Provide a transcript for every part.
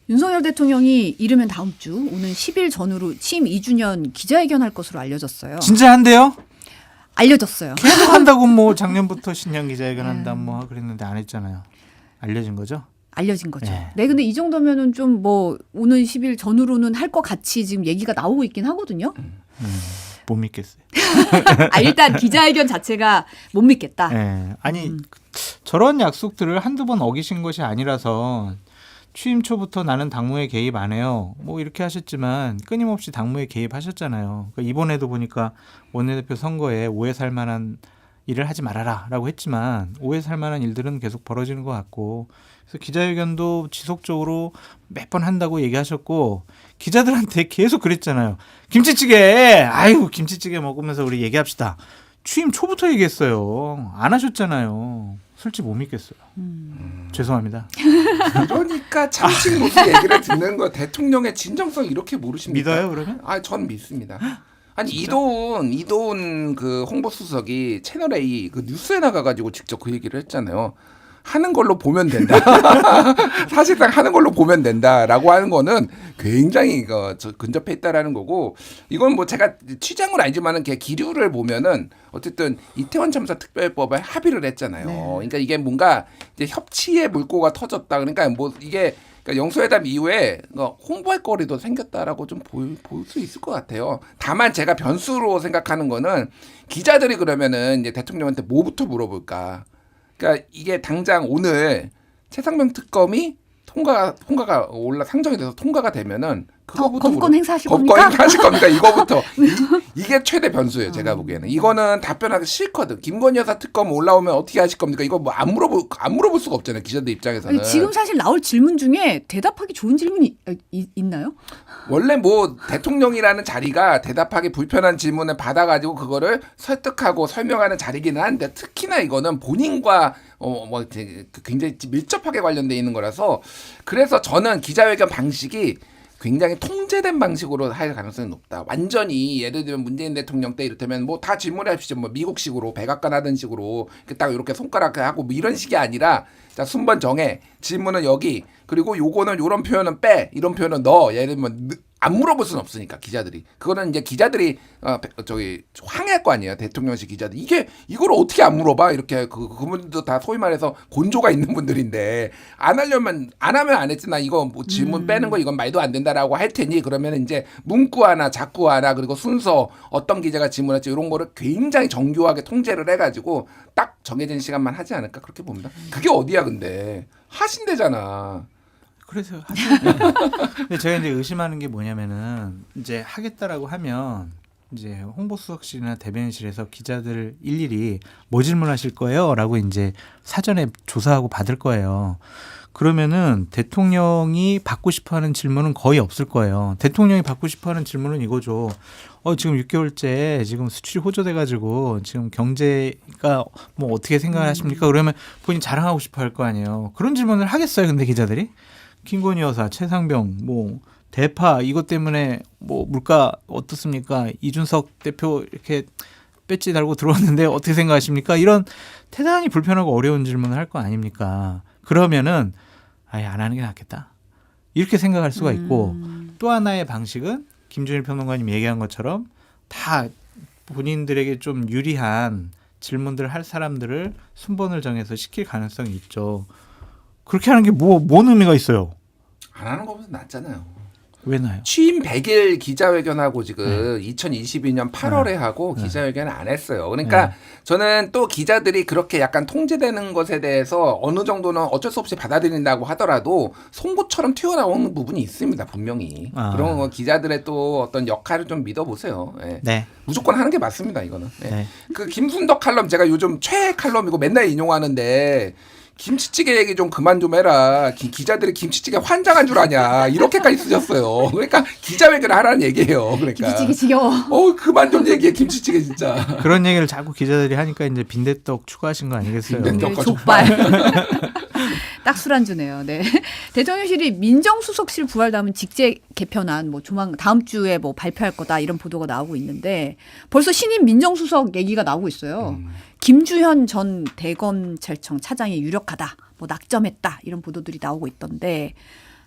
윤석열 대통령이 이르면 다음 주 오는 10일 전후로 취임 2주년 기자회견할 것으로 알려졌어요. 진짜 한대요? 알려졌어요. 계속 한다고 뭐 작년부터 신년 기자회견 한다 뭐 그랬는데 안 했잖아요. 알려진 거죠? 알려진 거죠. 네. 네, 근데 이 정도면은 좀 뭐 오는 10일 전후로는 할 것 같이 지금 얘기가 나오고 있긴 하거든요. 못 믿겠어요. 일단 기자회견 자체가 못 믿겠다. 네. 아니 저런 약속들을 한두 번 어기신 것이 아니라서 취임 초부터 나는 당무에 개입 안 해요. 뭐 이렇게 하셨지만 끊임없이 당무에 개입하셨잖아요. 그러니까 이번에도 보니까 원내대표 선거에 오해 살 만한 일을 하지 말아라라고 했지만 오해 살 만한 일들은 계속 벌어지는 것 같고 그래서 기자회견도 지속적으로 몇 번 한다고 얘기하셨고 기자들한테 계속 그랬잖아요. 김치찌개 아이고 김치찌개 먹으면서 우리 얘기합시다. 취임 초부터 얘기했어요. 안 하셨잖아요. 솔직히 못 믿겠어요. 죄송합니다. 그러니까 참칭 무슨 얘기를 듣는 거 대통령의 진정성 이렇게 모르십니까? 믿어요 그러면? 전 믿습니다. 아니 이도훈 그 홍보수석이 채널 A 그 뉴스에 나가가지고 직접 그 얘기를 했잖아요. 하는 걸로 보면 된다. 사실상 하는 걸로 보면 된다라고 하는 거는 굉장히 근접해 있다라는 거고 이건 뭐 제가 취재한 건 아니지만은 기류를 보면은 어쨌든 이태원 참사 특별법에 합의를 했잖아요. 네. 그러니까 이게 뭔가 이제 협치의 물꼬가 터졌다. 그러니까 뭐 이게 그러니까 영수회담 이후에 홍보할 거리도 생겼다라고 좀 볼 수 있을 것 같아요. 다만 제가 변수로 생각하는 거는 기자들이 그러면은 이제 대통령한테 뭐부터 물어볼까. 그러니까 이게 당장 오늘 최상병 특검이 통과가 상정이 돼서 통과가 되면은 그거부터 검권 행사하실 검권 겁니까? 행사하실 겁니까? 이거부터 이게 최대 변수예요. 제가 보기에는 이거는 답변하기 싫거든. 김건희 여사 특검 올라오면 어떻게 하실 겁니까? 이거 뭐 안 물어볼 수가 없잖아요. 기자들 입장에서는. 아니, 지금 사실 나올 질문 중에 대답하기 좋은 질문이 있나요? 원래 뭐 대통령이라는 자리가 대답하기 불편한 질문을 받아가지고 그거를 설득하고 설명하는 자리기는 한데 특히나 이거는 본인과 뭐 굉장히 밀접하게 관련돼 있는 거라서 그래서 저는 기자회견 방식이 굉장히 통제된 방식으로 할 가능성이 높다. 완전히 예를 들면 문재인 대통령 때 이렇다면 뭐 다 질문해 하십시오. 뭐 미국식으로 백악관 하던 식으로 딱 이렇게 손가락 하고 뭐 이런 식이 아니라 자 순번 정해 질문은 여기 그리고 요거는 요런 표현은 빼 이런 표현은 넣어 예를 들면 안 물어볼 수는 없으니까 기자들이 그거는 이제 기자들이 황해할 거 아니에요 대통령실 기자들 이걸 어떻게 안 물어봐 이렇게 그분들도 다 소위 말해서 곤조가 있는 분들인데 안 하면 안 했지 나 이거 뭐 질문 빼는 거 이건 말도 안 된다라고 할 테니 그러면 이제 문구 하나 작구 하나 그리고 순서 어떤 기자가 질문할지 이런 거를 굉장히 정교하게 통제를 해가지고 딱 정해진 시간만 하지 않을까 그렇게 봅니다. 그게 어디야 근데 하신대잖아. 그래서 근데 제가 이제 의심하는 게 뭐냐면은 이제 하겠다라고 하면 이제 홍보수석실이나 대변인실에서 기자들 일일이 뭐 질문하실 거예요?라고 이제 사전에 조사하고 받을 거예요. 그러면은 대통령이 받고 싶어하는 질문은 거의 없을 거예요. 대통령이 받고 싶어하는 질문은 이거죠. 지금 6개월째 지금 수출이 호조돼가지고 지금 경제가 뭐 어떻게 생각하십니까? 그러면 본인 자랑하고 싶어할 거 아니에요. 그런 질문을 하겠어요, 근데 기자들이? 김건희 여사, 최상병, 뭐 대파 이것 때문에 뭐 물가 어떻습니까? 이준석 대표 이렇게 배지 달고 들어왔는데 어떻게 생각하십니까? 이런 대단히 불편하고 어려운 질문을 할 거 아닙니까? 그러면은 아예 안 하는 게 낫겠다. 이렇게 생각할 수가 있고 또 하나의 방식은 김준일 평론가님 얘기한 것처럼 다 본인들에게 좀 유리한 질문들을 할 사람들을 순번을 정해서 시킬 가능성이 있죠. 그렇게 하는 게 뭔 의미가 있어요? 안 하는 것보다 낫잖아요. 왜 나요? 취임 100일 기자회견하고 지금 2022년 8월에 하고 기자회견을 안 했어요. 그러니까 저는 또 기자들이 그렇게 약간 통제되는 것에 대해서 어느 정도는 어쩔 수 없이 받아들인다고 하더라도 송곳처럼 튀어나오는 부분이 있습니다. 분명히. 그런 거 기자들의 또 어떤 역할을 좀 믿어보세요. 예. 네. 무조건 하는 게 맞습니다. 이거는. 예. 네. 그 김순덕 칼럼 제가 요즘 최애 칼럼이고 맨날 인용하는데 김치찌개 얘기 좀 그만 좀 해라. 기자들이 김치찌개 환장한 줄 아냐. 이렇게까지 쓰셨어요. 그러니까 기자회견을 하라는 얘기예요. 그러니까. 김치찌개 지겨워. 그만 좀 얘기해. 김치찌개 진짜. 그런 얘기를 자꾸 기자들이 하니까 이제 빈대떡 추가하신 거 아니겠어요? 빈대떡. 족발. 딱 술안주네요. 네. 대통령실이 민정수석실 부활담은 직제 개편안 뭐 다음 주에 뭐 발표할 거다 이런 보도가 나오고 있는데 벌써 신임 민정수석 얘기가 나오고 있어요. 김주현 전 대검찰청 차장이 유력하다, 뭐 낙점했다 이런 보도들이 나오고 있던데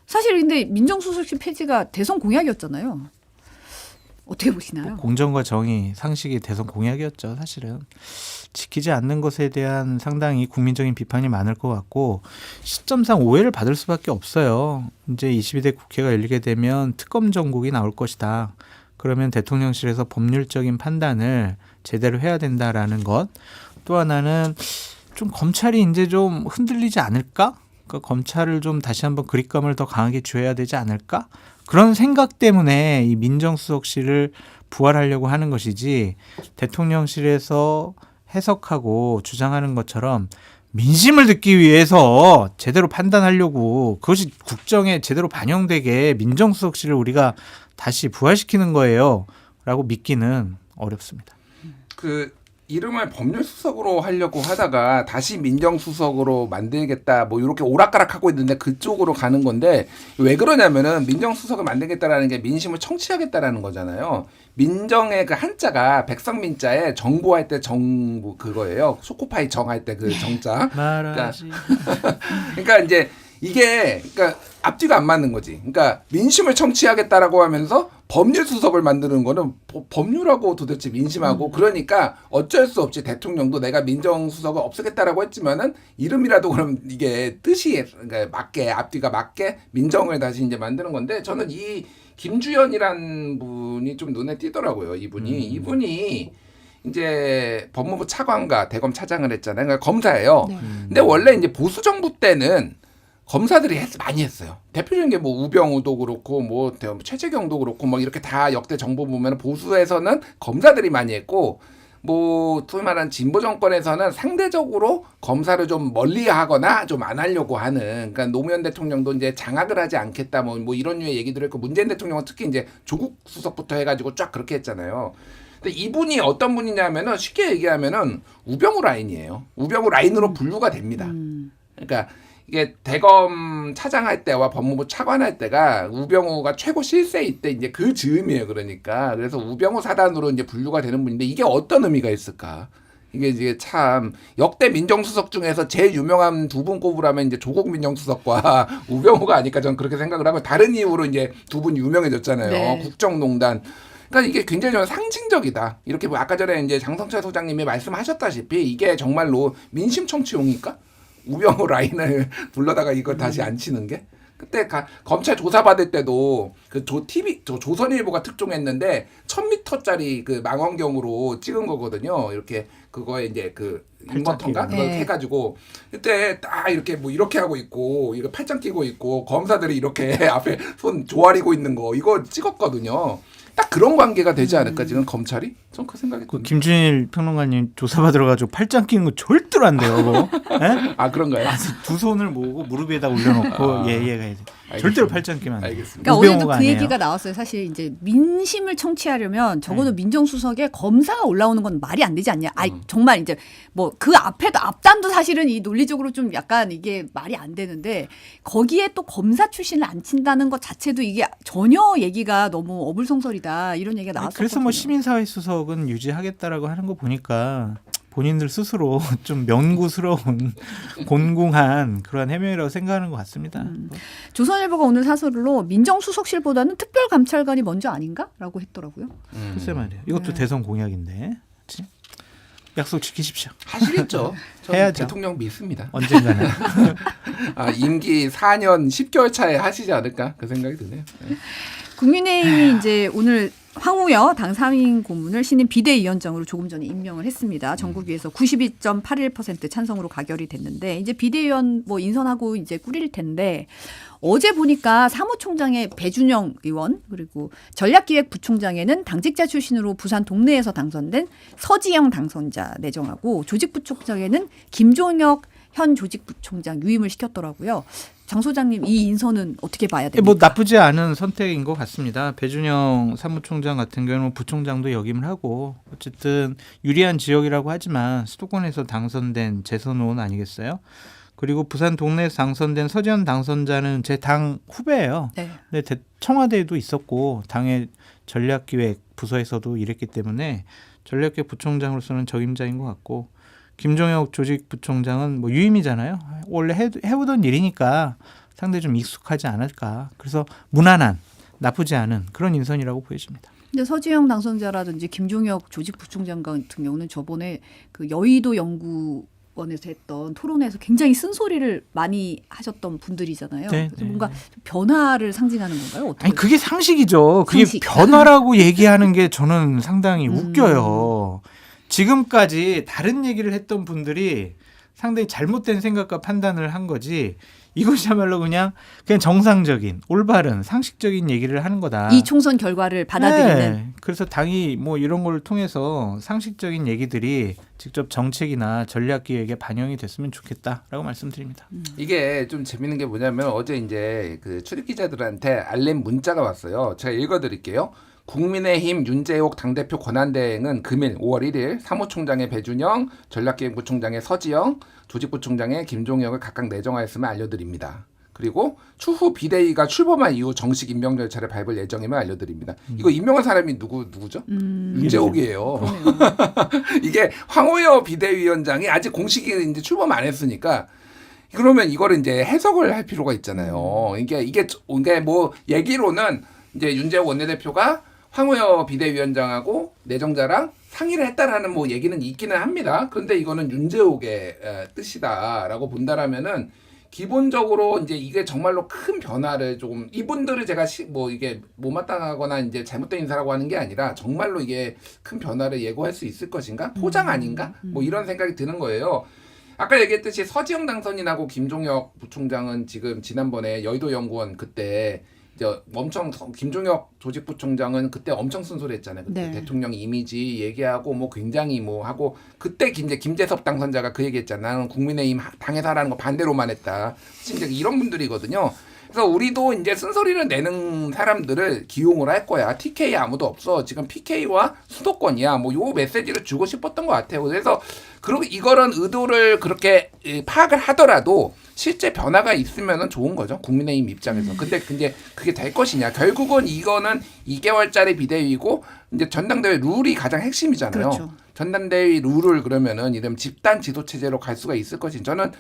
사실 근데 민정수석실 폐지가 대선 공약이었잖아요. 어떻게 보시나요? 공정과 정의 상식이 대선 공약이었죠. 사실은 지키지 않는 것에 대한 상당히 국민적인 비판이 많을 것 같고 시점상 오해를 받을 수밖에 없어요. 이제 22대 국회가 열리게 되면 특검 정국이 나올 것이다. 그러면 대통령실에서 법률적인 판단을 제대로 해야 된다라는 것. 또 하나는 좀 검찰이 이제 좀 흔들리지 않을까? 그러니까 검찰을 좀 다시 한번 그립감을 더 강하게 줘야 되지 않을까? 그런 생각 때문에 이 민정수석실을 부활하려고 하는 것이지 대통령실에서 해석하고 주장하는 것처럼 민심을 듣기 위해서 제대로 판단하려고 그것이 국정에 제대로 반영되게 민정수석실을 우리가 다시 부활시키는 거예요. 라고 믿기는 어렵습니다. 그 이름을 법률수석으로 하려고 하다가 다시 민정수석으로 만들겠다 뭐 이렇게 오락가락하고 있는데 그쪽으로 가는 건데 왜 그러냐면은 민정수석을 만들겠다라는 게 민심을 청취하겠다라는 거잖아요. 민정의 그 한자가 백성민자에 정보할 때 정부 그거예요. 초코파이 정할 때 그 정자. 말하지. 그러니까 이제 이게 그러니까 앞뒤가 안 맞는 거지. 그러니까 민심을 청취하겠다라고 하면서 법률수석을 만드는 거는 법률하고 도대체 민심하고 그러니까 어쩔 수 없이 대통령도 내가 민정수석을 없애겠다라고 했지만은 이름이라도 그럼 이게 뜻이 그러니까 맞게 앞뒤가 맞게 민정을 다시 이제 만드는 건데 저는 이 김주현이란 분이 좀 눈에 띄더라고요. 이분이 이제 법무부 차관과 대검 차장을 했잖아요. 그러니까 검사예요. 네. 근데 원래 이제 보수 정부 때는 검사들이 많이 했어요. 대표적인 게 뭐 우병우도 그렇고 뭐 최재경도 그렇고 뭐 이렇게 다 역대 정부 보면 보수에서는 검사들이 많이 했고 뭐 소위 말하는 진보 정권에서는 상대적으로 검사를 좀 멀리하거나 좀 안 하려고 하는 그러니까 노무현 대통령도 이제 장악을 하지 않겠다 뭐 이런 류의 얘기들을 했고 문재인 대통령은 특히 이제 조국 수석부터 해가지고 쫙 그렇게 했잖아요. 근데 이분이 어떤 분이냐면은 쉽게 얘기하면은 우병우 라인이에요. 우병우 라인으로 분류가 됩니다. 그러니까 이게 대검 차장할 때와 법무부 차관할 때가 우병우가 최고 실세일 때 이제 그 즈음이에요. 그러니까 그래서 우병우 사단으로 이제 분류가 되는 분인데 이게 어떤 의미가 있을까? 이게 이제 참 역대 민정수석 중에서 제일 유명한 두 분 꼽으라면 이제 조국 민정수석과 우병우가 아닐까 저는 그렇게 생각을 하고 다른 이유로 이제 두 분 유명해졌잖아요. 네. 국정농단. 그러니까 이게 굉장히 저는 상징적이다. 이렇게 뭐 아까 전에 이제 장성철 소장님이 말씀하셨다시피 이게 정말로 민심 청취용일까? 우병우 라인을 불러다가 이걸 다시 안 치는 게? 그때 검찰 조사 받을 때도 그 조선일보가 특종했는데 1000m짜리 그 망원경으로 찍은 거거든요. 이렇게 그거에 이제 그 인버터인가 그걸 네. 해가지고 그때 딱 이렇게 뭐 이렇게 하고 있고 이거 팔짱 끼고 있고 검사들이 이렇게 앞에 손 조아리고 있는 거 이거 찍었거든요. 딱 그런 관계가 되지 않을까 지금 검찰이? 전 그 생각이 그 듭니다. 김준일 평론가님 조사받으러 가지고 팔짱 끼는 거 절대로 안 돼요. 그거. 예? 아 그런가요? 두 손을 모으고 무릎 위에다 올려놓고 예가 해야 돼. 절대로 팔짱 끼면 안 돼. 알겠습니다. 그러니까 오늘도 우병우가 그 아니에요. 얘기가 나왔어요. 사실 이제 민심을 청취하려면 적어도 민정수석에 검사가 올라오는 건 말이 안 되지 않냐. 정말 이제 뭐 그 앞에도 앞단도 사실은 이 논리적으로 좀 약간 이게 말이 안 되는데 거기에 또 검사 출신을 안 친다는 것 자체도 이게 전혀 얘기가 너무 어불성설이다 이런 얘기가 나왔었거든요. 그래서 뭐 시민사회 수석은 유지하겠다라고 하는 거 보니까 본인들 스스로 좀 명구스러운 곤궁한 그런 해명이라고 생각하는 것 같습니다. 조선일보가 오늘 사설로 민정수석실보다는 특별감찰관이 먼저 아닌가라고 했더라고요. 글쎄 말이에요. 이것도 네. 대선 공약인데. 그치? 약속 지키십시오. 하시겠죠. 저는 해야죠. 대통령 믿습니다. 언젠가는. 아, 임기 4년 10개월 차에 하시지 않을까 그 생각이 드네요. 네. 국민의힘이 이제 오늘 황우여 당 상임 고문을 신임 비대위원장으로 조금 전에 임명을 했습니다. 전국위에서 92.81% 찬성으로 가결이 됐는데 이제 비대위원 뭐 인선하고 이제 꾸릴 텐데 어제 보니까 사무총장에 배준영 의원 그리고 전략기획부총장에는 당직자 출신으로 부산 동래에서 당선된 서지영 당선자 내정하고 조직부총장에는 김종혁 현 조직부총장 유임을 시켰더라고요. 장 소장님 이 인선은 어떻게 봐야 됩니까? 뭐 나쁘지 않은 선택인 것 같습니다. 배준영 사무총장 같은 경우는 부총장도 역임을 하고 어쨌든 유리한 지역이라고 하지만 수도권에서 당선된 재선 의원 아니겠어요? 그리고 부산 동래에서 당선된 서지현 당선자는 제 당 후배예요. 네. 근데 청와대에도 있었고 당의 전략기획 부서에서도 일했기 때문에 전략기획 부총장으로서는 적임자인 것 같고 김종혁 조직부총장은 뭐 유임이잖아요. 원래 해오던 일이니까 상당히 좀 익숙하지 않을까. 그래서 무난한 나쁘지 않은 그런 인선이라고 보여집니다. 근데 서지영 당선자라든지 김종혁 조직부총장 같은 경우는 저번에 그 여의도 연구원에서 했던 토론회에서 굉장히 쓴소리를 많이 하셨던 분들이잖아요. 네, 그래서 네. 뭔가 좀 변화를 상징하는 건가요? 어떻게? 아니 그게 상식이죠. 그게 상식. 변화라고 얘기하는 게 저는 상당히 웃겨요. 지금까지 다른 얘기를 했던 분들이 상당히 잘못된 생각과 판단을 한 거지. 이것이야말로 그냥 정상적인 올바른 상식적인 얘기를 하는 거다. 이 총선 결과를 받아들이는. 네. 그래서 당이 뭐 이런 걸 통해서 상식적인 얘기들이 직접 정책이나 전략 기획에 반영이 됐으면 좋겠다라고 말씀드립니다. 이게 좀 재밌는 게 뭐냐면 어제 이제 그 출입 기자들한테 알림 문자가 왔어요. 제가 읽어드릴게요. 국민의힘 윤재옥 당대표 권한대행은 금일 5월 1일 사무총장의 배준영, 전략기획부총장의 서지영, 조직부총장의 김종혁을 각각 내정하였음을 알려드립니다. 그리고 추후 비대위가 출범한 이후 정식 임명 절차를 밟을 예정임을 알려드립니다. 이거 임명한 사람이 누구죠? 윤재옥이에요. 이게 황호여 비대위원장이 아직 공식이 이제 출범 안 했으니까 그러면 이거를 이제 해석을 할 필요가 있잖아요. 이게 뭐 얘기로는 이제 윤재옥 원내대표가 황우여 비대위원장하고 내정자랑 상의를 했다라는 뭐 얘기는 있기는 합니다. 그런데 이거는 윤재옥의 뜻이다라고 본다라면은 기본적으로 이제 이게 정말로 큰 변화를 조금 이분들을 제가 뭐 이게 못마땅하거나 이제 잘못된 인사라고 하는 게 아니라 정말로 이게 큰 변화를 예고할 수 있을 것인가? 포장 아닌가? 뭐 이런 생각이 드는 거예요. 아까 얘기했듯이 서지영 당선인하고 김종혁 부총장은 지금 지난번에 여의도 연구원 그때 이제 엄청 김종혁 조직부총장은 그때 엄청 쓴소리했잖아요. 그때 네. 대통령 이미지 얘기하고 뭐 굉장히 뭐 하고 그때 김재섭 당선자가 그 얘기했잖아. 나는 국민의힘 당에서 하라는 거 반대로만 했다. 심지어 이런 분들이거든요. 그래서 우리도 이제 쓴소리를 내는 사람들을 기용을 할 거야. TK 아무도 없어. 지금 PK와 수도권이야. 뭐 요 메시지를 주고 싶었던 것 같아요. 그래서 그리고 이거는 의도를 그렇게 파악을 하더라도 실제 변화가 있으면은 좋은 거죠. 국민의힘 입장에서. 근데 그게 될 것이냐. 결국은 이거는 2개월짜리 비대위고 이제 전당대회 룰이 가장 핵심이잖아요. 그렇죠. 전당대회 룰을 그러면은 이런 집단 지도 체제로 갈 수가 있을 것이. 저는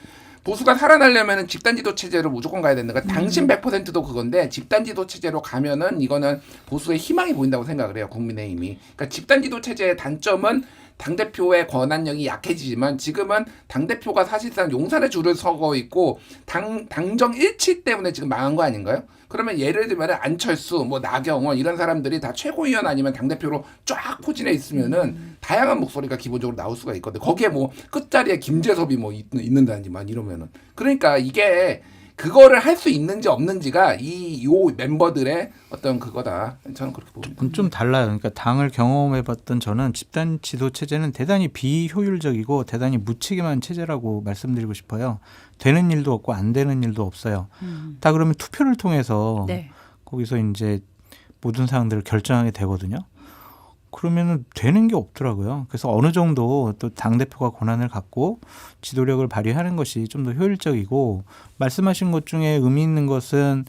보수가 살아나려면은 집단 지도 체제로 무조건 가야 되는 거. 당신 100%도 그건데 집단 지도 체제로 가면은 이거는 보수의 희망이 보인다고 생각을 해요. 국민의힘이. 그러니까 집단 지도 체제의 단점은 당대표의 권한력이 약해지지만 지금은 당대표가 사실상 용산의 줄을 서고 있고 당정 일치 때문에 지금 망한 거 아닌가요? 그러면 예를 들면 안철수, 뭐 나경원 이런 사람들이 다 최고위원 아니면 당대표로 쫙 포진해 있으면은 다양한 목소리가 기본적으로 나올 수가 있거든요. 거기에 뭐 끝자리에 김재섭이 뭐 있는다니만 이러면은. 그러니까 이게 그거를 할 수 있는지 없는지가 요 멤버들의 어떤 그거다. 저는 그렇게 봅니다. 좀 달라요. 그러니까 당을 경험해봤던 저는 집단 지도 체제는 대단히 비효율적이고 대단히 무책임한 체제라고 말씀드리고 싶어요. 되는 일도 없고 안 되는 일도 없어요. 다 그러면 투표를 통해서 네. 거기서 이제 모든 사항들을 결정하게 되거든요. 그러면은 되는 게 없더라고요. 그래서 어느 정도 또 당대표가 권한을 갖고 지도력을 발휘하는 것이 좀 더 효율적이고 말씀하신 것 중에 의미 있는 것은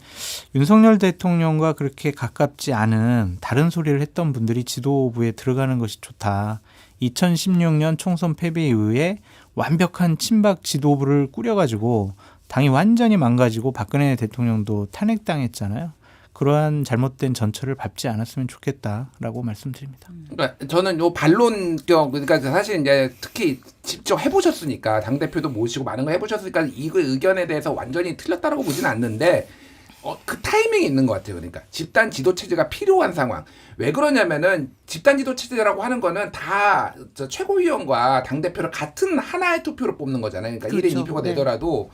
윤석열 대통령과 그렇게 가깝지 않은 다른 소리를 했던 분들이 지도부에 들어가는 것이 좋다. 2016년 총선 패배 이후에 완벽한 친박 지도부를 꾸려가지고 당이 완전히 망가지고 박근혜 대통령도 탄핵당했잖아요. 그러한 잘못된 전철을 밟지 않았으면 좋겠다라고 말씀드립니다. 그러니까 저는 요 반론격 그러니까 사실 이제 특히 직접 해보셨으니까 당 대표도 모시고 많은 거 해보셨으니까 이 의견에 대해서 완전히 틀렸다라고 보지는 않는데 그 타이밍이 있는 것 같아요. 그러니까 집단 지도 체제가 필요한 상황. 왜 그러냐면은 집단 지도 체제라고 하는 거는 다 최고위원과 당 대표를 같은 하나의 투표로 뽑는 거잖아요. 그러니까 그렇죠. 1인 2표가 네. 되더라도.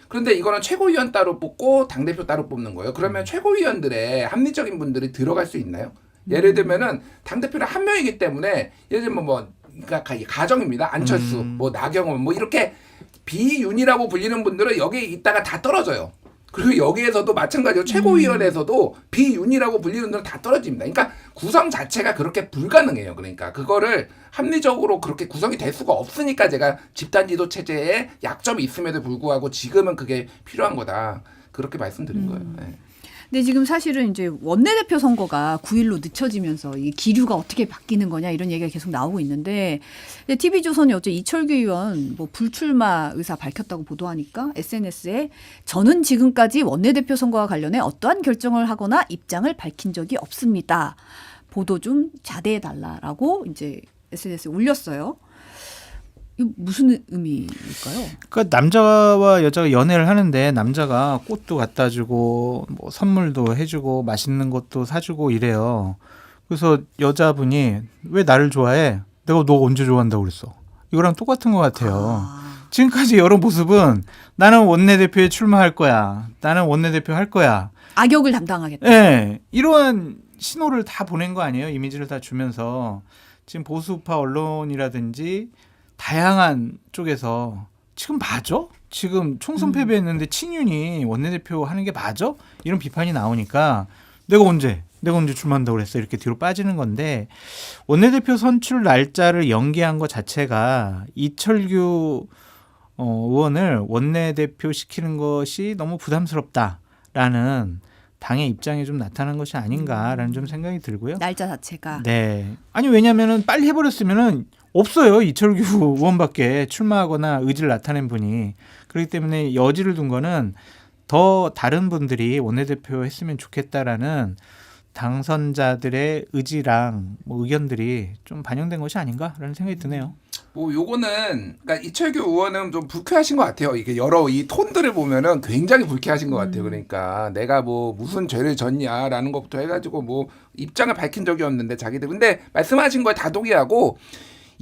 그런데 이거는 최고위원 따로 뽑고 당대표 따로 뽑는 거예요. 그러면 최고위원들의 합리적인 분들이 들어갈 수 있나요? 예를 들면은 당대표는 한 명이기 때문에 예를 들면 그러니까 가정입니다. 안철수, 뭐 나경원, 뭐 이렇게 비윤이라고 불리는 분들은 여기에 있다가 다 떨어져요. 그리고 여기에서도 마찬가지로 최고위원회에서도 비윤이라고 불리는 분들은 다 떨어집니다. 그러니까 구성 자체가 그렇게 불가능해요. 그러니까 그거를 합리적으로 그렇게 구성이 될 수가 없으니까 제가 집단 지도 체제에 약점이 있음에도 불구하고 지금은 그게 필요한 거다. 그렇게 말씀드린 거예요. 네. 근데 지금 사실은 이제 원내대표 선거가 9일로 늦춰지면서 이 기류가 어떻게 바뀌는 거냐 이런 얘기가 계속 나오고 있는데 TV조선이 어제 이철규 의원 뭐 불출마 의사 밝혔다고 보도하니까 SNS에 저는 지금까지 원내대표 선거와 관련해 어떠한 결정을 하거나 입장을 밝힌 적이 없습니다. 보도 좀 자제해달라라고 이제 SNS에 올렸어요. 이거 무슨 의미일까요? 그러니까 남자와 여자가 연애를 하는데 남자가 꽃도 갖다 주고 뭐 선물도 해주고 맛있는 것도 사주고 이래요. 그래서 여자분이 왜 나를 좋아해? 내가 너 언제 좋아한다고 그랬어? 이거랑 똑같은 것 같아요. 지금까지 여러 모습은 나는 원내대표에 출마할 거야. 나는 원내대표 할 거야. 악역을 담당하겠다. 네, 이러한 신호를 다 보낸 거 아니에요? 이미지를 다 주면서 지금 보수파 언론이라든지 다양한 쪽에서 지금 맞아? 지금 총선 패배했는데 친윤이 원내대표 하는 게 맞아? 이런 비판이 나오니까 내가 언제 출마한다고 그랬어? 이렇게 뒤로 빠지는 건데 원내대표 선출 날짜를 연기한 것 자체가 이철규 의원을 원내대표 시키는 것이 너무 부담스럽다라는 당의 입장이 좀 나타난 것이 아닌가라는 좀 생각이 들고요. 날짜 자체가. 네. 아니 왜냐면은 빨리 해버렸으면은 없어요. 이철규 의원밖에 출마하거나 의지를 나타낸 분이. 그렇기 때문에 여지를 둔 거는 더 다른 분들이 원내대표 했으면 좋겠다라는 당선자들의 의지랑 뭐 의견들이 좀 반영된 것이 아닌가라는 생각이 드네요. 뭐 요거는 그러니까 이철규 의원은 좀 불쾌하신 것 같아요. 이게 여러 이 톤들을 보면은 굉장히 불쾌하신 것 같아요. 그러니까 내가 뭐 무슨 죄를 졌냐라는 것부터 해가지고 뭐 입장을 밝힌 적이 없는데 자기들 근데 말씀하신 거에 다 동의하고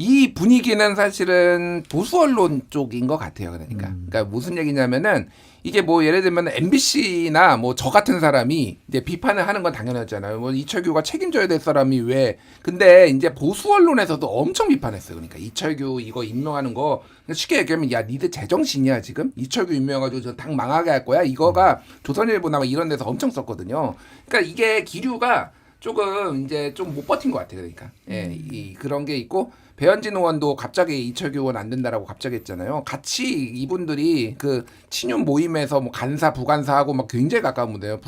이 분위기는 사실은 보수 언론 쪽인 것 같아요. 그러니까 무슨 얘기냐면은 이게 뭐 예를 들면 MBC나 뭐 저 같은 사람이 이제 비판을 하는 건 당연하잖아요. 뭐 이철규가 책임져야 될 사람이 왜? 근데 이제 보수 언론에서도 엄청 비판했어요. 그러니까 이철규 이거 임명하는 거 쉽게 얘기하면 야 니들 제정신이야 지금? 이철규 임명해가지고 저 당 망하게 할 거야? 이거가 조선일보나 뭐 이런 데서 엄청 썼거든요. 그러니까 이게 기류가 조금 이제 좀 못 버틴 것 같아요. 그러니까 이 그런 게 있고. 배현진 의원도 갑자기 이철규 의원 안 된다라고 갑자기 했잖아요. 같이 이분들이 그 친윤 모임에서 뭐 간사 부간사하고 막 굉장히 가까운 분이에요.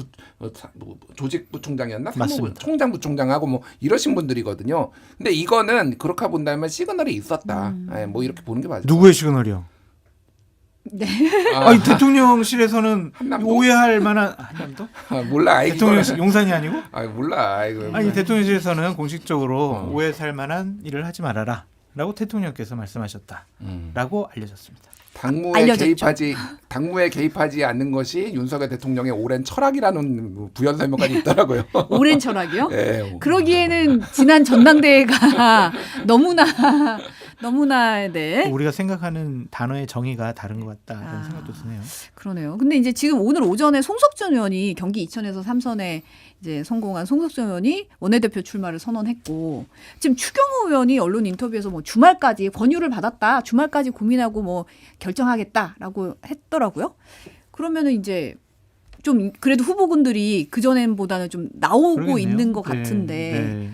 조직부총장이었나? 맞습니다. 총장부총장하고 뭐 이러신 분들이거든요. 근데 이거는 그렇게 본다면 시그널이 있었다. 뭐 이렇게 보는 게 맞아요. 누구의 시그널이요? 네. 아니 대통령실에서는 한남도? 오해할 만한 한남도? 몰라. 대통령실 용산이 아니고? 몰라. 아니 대통령실에서는 공식적으로 오해 살 만한 일을 하지 말아라라고 대통령께서 말씀하셨다라고 알려졌습니다. 당무에 개입하지 않는 것이 윤석열 대통령의 오랜 철학이라는 부연 설명까지 있더라고요. 오랜 철학이요? 네. 그러기에는 지난 전당대회가 너무나 네. 우리가 생각하는 단어의 정의가 다른 것 같다라는 생각도 드네요. 그러네요. 근데 이제 지금 오늘 오전에 송석준 의원이 경기 이천에서 3선에 이제 성공한 송석준 의원이 원내대표 출마를 선언했고 지금 추경호 의원이 언론 인터뷰에서 뭐 주말까지 권유를 받았다. 주말까지 고민하고 뭐 결정하겠다라고 했더라고요. 그러면은 이제 좀 그래도 후보군들이 그전보다는 좀 나오고 그러겠네요. 있는 것 네, 같은데. 네.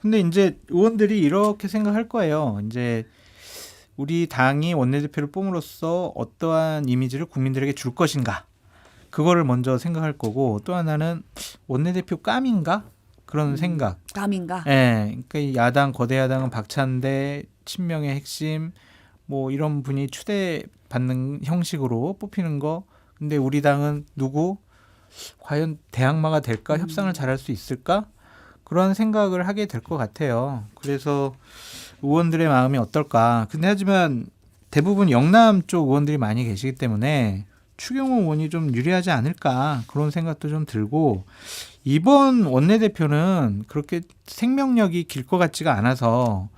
근데 이제 의원들이 이렇게 생각할 거예요. 이제 우리 당이 원내대표를 뽑음으로써 어떠한 이미지를 국민들에게 줄 것인가. 그거를 먼저 생각할 거고 또 하나는 원내대표 감인가? 그런 생각. 감인가? 예. 그러니까 이 야당 거대 야당은 박찬대 친명의 핵심 뭐 이런 분이 추대받는 형식으로 뽑히는 거. 근데 우리 당은 누구? 과연 대항마가 될까? 협상을 잘할 수 있을까? 그런 생각을 하게 될 것 같아요. 그래서 의원들의 마음이 어떨까? 근데 하지만 대부분 영남 쪽 의원들이 많이 계시기 때문에 추경호 의원이 좀 유리하지 않을까 그런 생각도 좀 들고 이번 원내대표는 그렇게 생명력이 길 것 같지가 않아서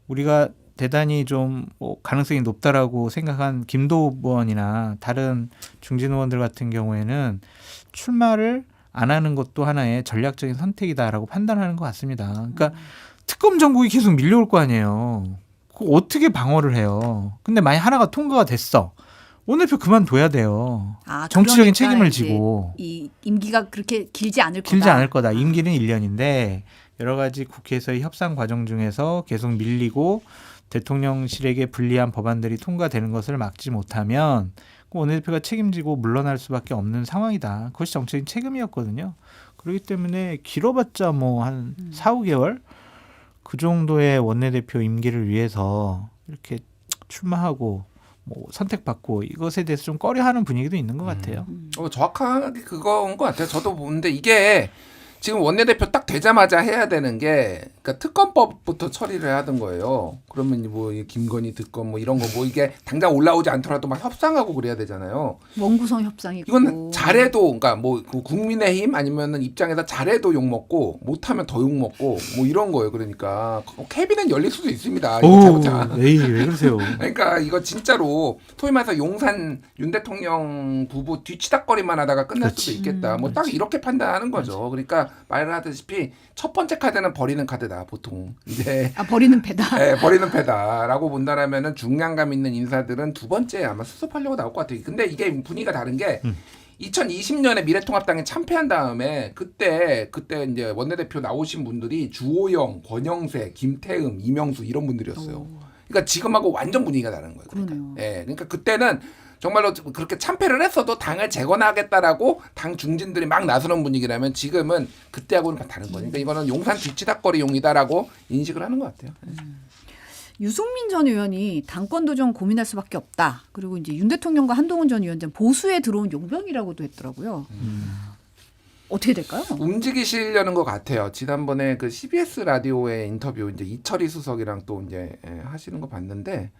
우리가 대단히 좀 가능성이 높다라고 생각한 김도우 의원이나 다른 중진 의원들 같은 경우에는 출마를 안 하는 것도 하나의 전략적인 선택이다라고 판단하는 것 같습니다. 그러니까 특검 정국이 계속 밀려올 거 아니에요. 그거 어떻게 방어를 해요? 근데 만약 하나가 통과가 됐어. 원내대표 그만둬야 돼요. 정치적인 그러니까 책임을 지고. 이 임기가 그렇게 길지 않을 거다. 길지 않을 거다. 임기는 1년인데 여러 가지 국회에서의 협상 과정 중에서 계속 밀리고 대통령실에게 불리한 법안들이 통과되는 것을 막지 못하면 그 원내대표가 책임지고 물러날 수밖에 없는 상황이다. 그것이 정책인 책임이었거든요. 그렇기 때문에 길어봤자 뭐 한 4, 5개월 그 정도의 원내대표 임기를 위해서 이렇게 출마하고 뭐 선택받고 이것에 대해서 좀 꺼려하는 분위기도 있는 것 같아요. 정확하게 그거인 것 같아요. 저도 보는데 이게 지금 원내대표 딱 되자마자 해야 되는 게 그러니까 특검법부터 처리를 하던 거예요. 그러면 뭐 이 김건희 특검 뭐 이런 거 뭐 이게 당장 올라오지 않더라도 막 협상하고 그래야 되잖아요. 원구성 협상이 있고. 이건 잘해도 그러니까 뭐 국민의힘 아니면은 입장에서 잘해도 욕 먹고 못하면 더 욕 먹고 뭐 이런 거예요. 그러니까 캐비넷 열릴 수도 있습니다. 이거 잘못하면. 에이 왜 그러세요? 그러니까 이거 진짜로 소위 말해서 용산 윤 대통령 부부 뒤치다거리만 하다가 끝날 그렇지. 수도 있겠다. 뭐 딱 이렇게 판단하는 거죠. 그러니까 말을 하듯이 첫 번째 카드는 버리는 카드다 보통. 이제 버리는 배다. 네, 버리는 패다라고 본다라면은 중량감 있는 인사들은 두 번째 아마 수습하려고 나올 것 같아요. 근데 이게 분위기가 다른 게 2020년에 미래통합당이 참패한 다음에 그때 이제 원내대표 나오신 분들이 주호영, 권영세, 김태흠, 이명수 이런 분들이었어요. 그러니까 지금하고 완전 분위기가 다른 거예요. 그러네요. 예, 그러니까 그때는 정말로 그렇게 참패를 했어도 당을 재건하겠다라고 당 중진들이 막 나서는 분위기라면 지금은 그때하고는 다른 거니까 그러니까 이거는 용산 뒤치다거리용이다라고 인식을 하는 것 같아요. 유승민 전 의원이 당권 도전 고민할 수밖에 없다. 그리고 이제 윤 대통령과 한동훈 전 위원장 보수에 들어온 용병이라고도 했더라고요. 어떻게 될까요? 움직이시려는 것 같아요. 지난번에 그 CBS 라디오의 인터뷰 이제 이철희 수석이랑 또 이제 하시는 거 봤는데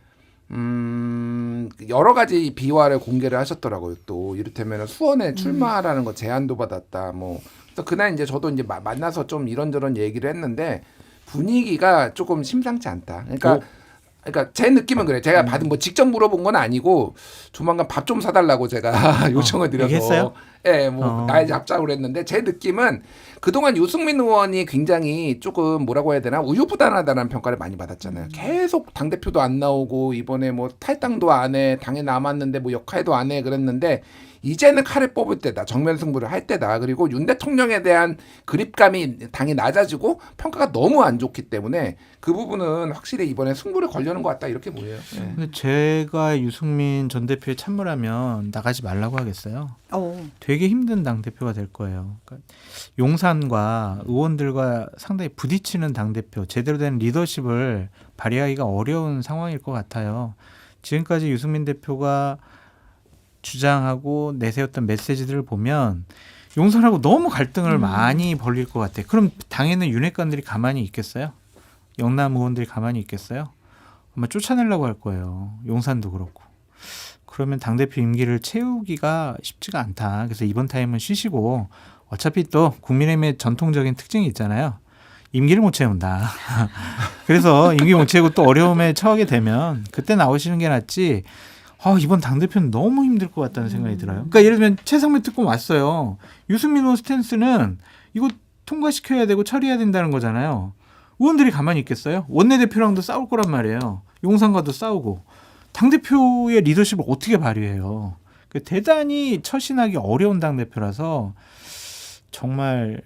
여러 가지 비화를 공개를 하셨더라고요. 또 이를테면 수원에 출마라는 거 제안도 받았다. 뭐 그래서 그날 이제 저도 이제 만나서 좀 이런저런 얘기를 했는데 분위기가 조금 심상치 않다. 그러니까 제 느낌은 그래요. 제가 받은 뭐 직접 물어본 건 아니고 조만간 밥 좀 사달라고 제가 요청을 드려서 얘기했어요? 예, 뭐 나의 잡작을 했는데 제 느낌은 그동안 유승민 의원이 굉장히 조금 뭐라고 해야 되나 우유부단하다는 평가를 많이 받았잖아요. 계속 당대표도 안 나오고 이번에 뭐 탈당도 안 해, 당에 남았는데 뭐 역할도 안 해 그랬는데 이제는 칼을 뽑을 때다. 정면 승부를 할 때다. 그리고 윤 대통령에 대한 그립감이 당이 낮아지고 평가가 너무 안 좋기 때문에 그 부분은 확실히 이번에 승부를 걸려는 것 같다. 이렇게 보여요. 예. 근데 제가 유승민 전 대표에 참모라면 나가지 말라고 하겠어요. 되게 힘든 당 대표가 될 거예요. 그러니까 용산과 의원들과 상당히 부딪히는 당 대표, 제대로 된 리더십을 발휘하기가 어려운 상황일 것 같아요. 지금까지 유승민 대표가 주장하고 내세웠던 메시지들을 보면 용산하고 너무 갈등을 많이 벌릴 것 같아요. 그럼 당에는 윤핵관들이 가만히 있겠어요? 영남 의원들이 가만히 있겠어요? 아마 쫓아내려고 할 거예요. 용산도 그렇고. 그러면 당대표 임기를 채우기가 쉽지가 않다. 그래서 이번 타임은 쉬시고 어차피 또 국민의힘의 전통적인 특징이 있잖아요. 임기를 못 채운다. 그래서 임기 못 채우고 또 어려움에 처하게 되면 그때 나오시는 게 낫지. 이번 당대표는 너무 힘들 것 같다는 생각이 들어요. 그러니까 예를 들면 최상무 특검 왔어요. 유승민 의원 스탠스는 이거 통과시켜야 되고 처리해야 된다는 거잖아요. 의원들이 가만히 있겠어요? 원내대표랑도 싸울 거란 말이에요. 용산과도 싸우고. 당대표의 리더십을 어떻게 발휘해요? 대단히 처신하기 어려운 당대표라서 정말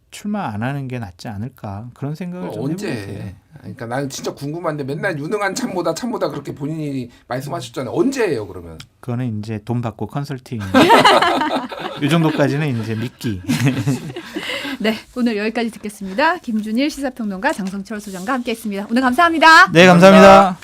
출마 안 하는 게 낫지 않을까 그런 생각을 좀 언제 해보게 돼요. 해? 그러니까 나는 진짜 궁금한데 맨날 유능한 참모다 그렇게 본인이 말씀하셨잖아요. 언제 해요 그러면? 그거는 이제 돈 받고 컨설팅 이 정도까지는 이제 믿기. 네, 오늘 여기까지 듣겠습니다. 김준일 시사평론가 장성철 소장과 함께했습니다. 오늘 감사합니다. 네, 감사합니다.